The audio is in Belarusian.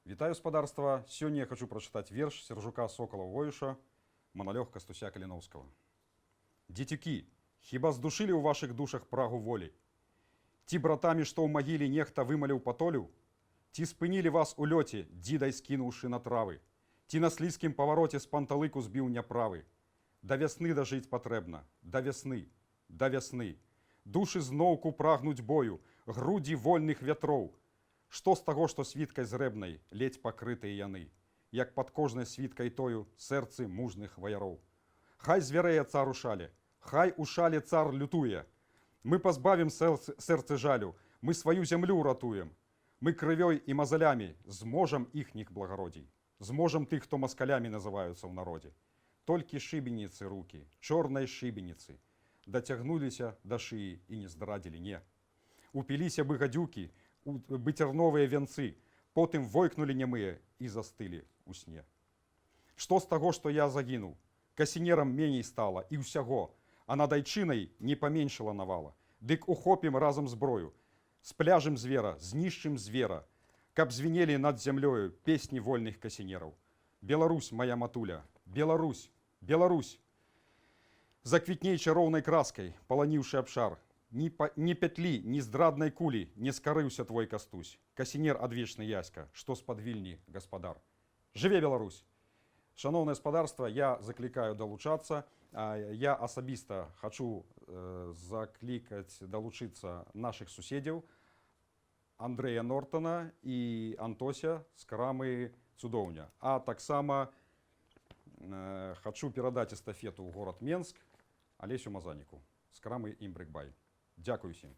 Вітаю спадарства. Сёння я хочу прочитать верш Сержука Сокала-Воюша «Монолёг Кастуся Калиновского». Дзецюкі, хіба здушили ў вашых душах прагу волі? Ті братамі, што ў магіле нехта вымаліў патолю? Ці спынілі вас у лёце, дзідай скінуўшы на травы? Ці на слізкім павароце з панталыку збіў няправы? Да вясны дажыць патрэбна, да вясны, да вясны. Душы зноўку прагнуць бою, грудзі вольных вятроў. Што з таго, што світкай зрэбнай, ледзь пакрытыя яны, як пад кожнай світкай тою сэрцы мужных ваяроў. Хай звярэе цар у шале, хай у шале цар лютуе. Мы пазбавім сэрцы жалю, мы сваю зямлю ўратуем. Мы крывёй і мазалямі зможам іхніх благародзей, зможам тых, хто маскалямі называюцца ў народзе. Толькі шыбеніцы рукі, чорнай шыбеніцы, дацягнуліся да шыі і не здрадзілі, не. Упіліся бы гадюкі, бы цярновыя вянцы, потым войкнулі нямыя і застылі ў сне. Што з таго, што я загінуў? Касінерам меней стала і ўсяго, а над айчынай не паменшыла навала. Дык ухопім разам зброю, спляжым звера, знішчым звера, каб звінелі над зямлёю песні вольных касінераў. Беларусь, моя матуля, Беларусь, Беларусь! Заквітней чароўнай краскай, паланіўшы абшар, ні пятлі, ні здраднай кулі не скарыўся твой Кастусь, касінер адвечны яська, што з-пад вільні гаспадар. Жыве Беларусь! Шановное спадарства, я заклікаю далучацца. Я асабіста хачу заклікаць далучыцца нашых суседзяў Андрэя Нортана і Антося з крамы Цудоўня. А таксама хачу перадаць эстафету ў горад Менск Алесю Мазаніку з крамы Імбрыкбай. Дякую всім.